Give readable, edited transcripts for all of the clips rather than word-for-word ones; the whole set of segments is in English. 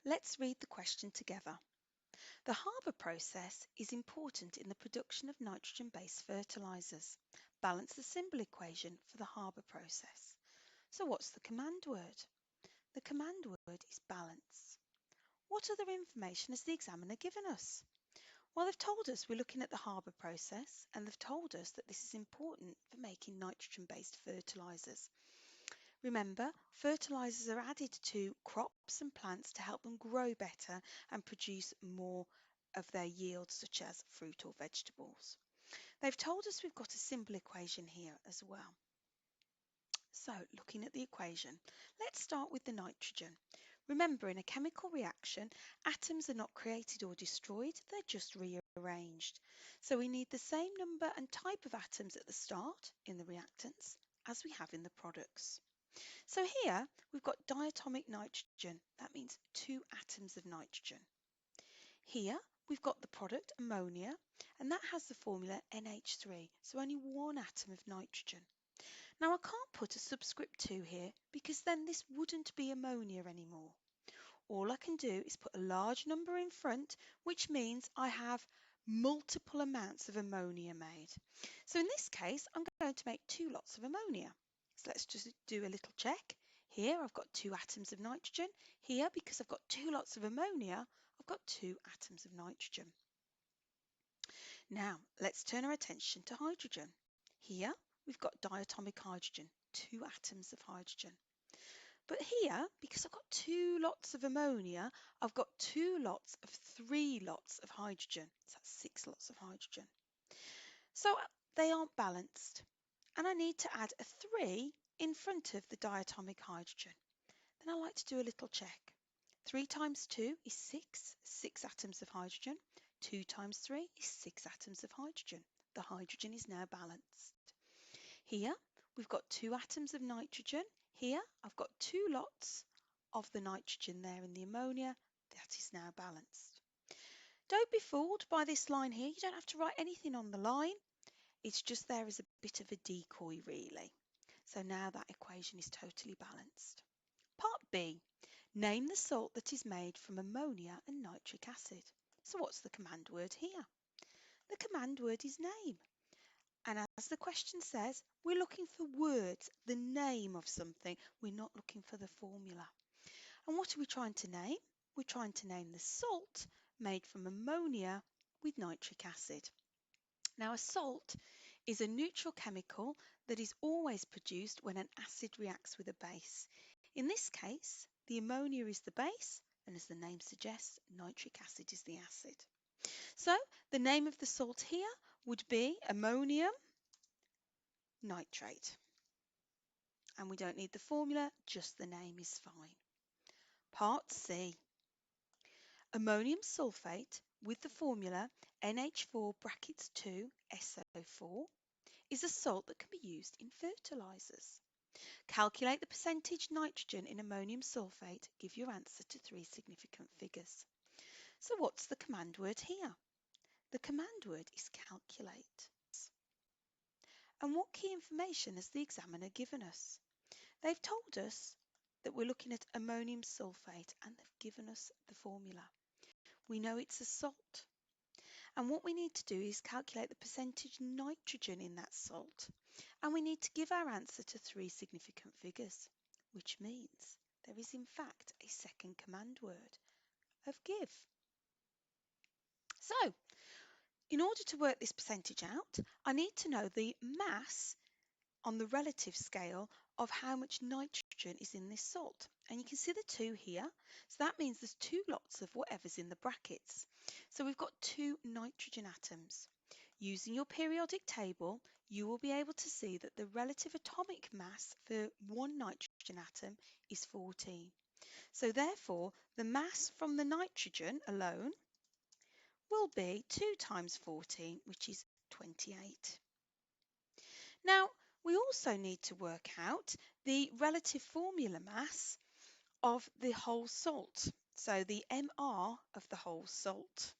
Let's read the question together. The Haber process is important in the production of nitrogen-based fertilizers. Balance the symbol equation for the Haber process. So what's the command word? The command word is balance. What other information has the examiner given us? Well, they've told us we're looking at the Haber process, and they've told us that this is important for making nitrogen-based fertilizers. Remember, fertilizers are added to crops and plants to help them grow better and produce more of their yield, such as fruit or vegetables. They've told us we've got a simple equation here as well. So, looking at the equation, let's start with the nitrogen. Remember, in a chemical reaction, atoms are not created or destroyed, they're just rearranged. So we need the same number and type of atoms at the start in the reactants as we have in the products. So here we've got diatomic nitrogen, that means 2 atoms of nitrogen. Here we've got the product ammonia, and that has the formula NH3, so only 1 atom of nitrogen. Now I can't put a subscript 2 here because then this wouldn't be ammonia anymore. All I can do is put a large number in front, which means I have multiple amounts of ammonia made. So in this case, I'm going to make 2 lots of ammonia. So let's just do a little check. Here I've got 2 atoms of nitrogen. Here, because I've got 2 lots of ammonia, I've got 2 atoms of nitrogen. Now let's turn our attention to hydrogen. Here we've got diatomic hydrogen, 2 atoms of hydrogen. But here, because I've got 2 lots of ammonia, I've got 2 lots of 3 lots of hydrogen. So that's 6 lots of hydrogen. So they aren't balanced. And I need to add a 3 in front of the diatomic hydrogen. Then I like to do a little check. 3 times 2 is 6 atoms of hydrogen. 2 times 3 is 6 atoms of hydrogen. The hydrogen is now balanced. Here, we've got 2 atoms of nitrogen. Here, I've got 2 lots of the nitrogen there in the ammonia. That is now balanced. Don't be fooled by this line here. You don't have to write anything on the line. It's just there as a bit of a decoy, really. So now that equation is totally balanced. Part B. Name the salt that is made from ammonia and nitric acid. So what's the command word here? The command word is name. And as the question says, we're looking for words, the name of something. We're not looking for the formula. And what are we trying to name? We're trying to name the salt made from ammonia with nitric acid. Now, a salt is a neutral chemical that is always produced when an acid reacts with a base. In this case, the ammonia is the base, and as the name suggests, nitric acid is the acid. So the name of the salt here would be ammonium nitrate. And we don't need the formula, just the name is fine. Part C. Ammonium sulfate with the formula NH4 brackets 2 SO4 is a salt that can be used in fertilizers. Calculate the percentage nitrogen in ammonium sulfate, give your answer to 3 significant figures. So what's the command word here? The command word is calculate. And what key information has the examiner given us? They've told us that we're looking at ammonium sulfate and they've given us the formula. We know it's a salt. And what we need to do is calculate the percentage nitrogen in that salt. And we need to give our answer to 3 significant figures, which means there is in fact a second command word of give. So, in order to work this percentage out, I need to know the mass on the relative scale of how much nitrogen is in this salt. And you can see the 2 here. So that means there's 2 lots of whatever's in the brackets. So we've got 2 nitrogen atoms. Using your periodic table, you will be able to see that the relative atomic mass for 1 nitrogen atom is 14. So therefore, the mass from the nitrogen alone will be 2 times 14, which is 28. Now, we also need to work out the relative formula mass of the whole salt, so the MR of the whole salt.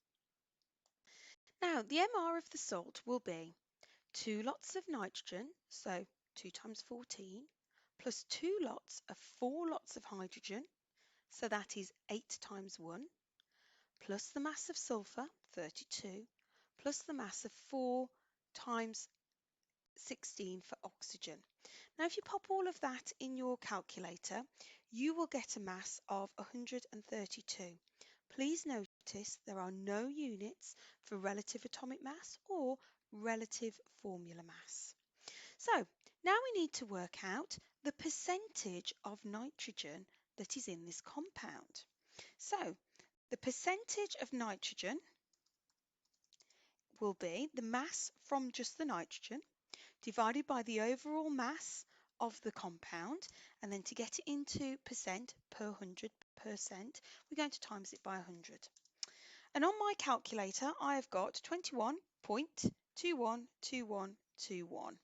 Now, the MR of the salt will be 2 lots of nitrogen, so 2 times 14, plus 2 lots of 4 lots of hydrogen, So that is 8 times 1, plus the mass of sulfur, 32, plus the mass of 4 times 16 for oxygen. Now, if you pop all of that in your calculator, you will get a mass of 132. Please notice there are no units for relative atomic mass or relative formula mass. So now we need to work out the percentage of nitrogen that is in this compound. So the percentage of nitrogen will be the mass from just the nitrogen divided by the overall mass of the compound, and then to get it into percent per 100%, we're going to times it by 100. And on my calculator, I've got 21.212121.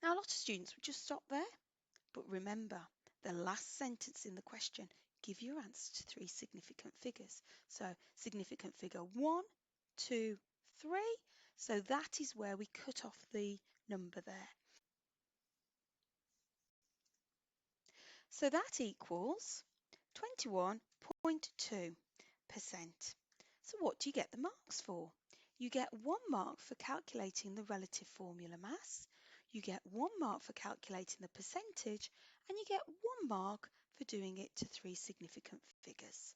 Now, a lot of students would just stop there, but remember, the last sentence in the question give your answer to 3 significant figures. So significant figure 1, 2, 3. So that is where we cut off the number there. So that equals 21.2%. So what do you get the marks for? You get 1 mark for calculating the relative formula mass, you get 1 mark for calculating the percentage, and you get 1 mark for doing it to 3 significant figures.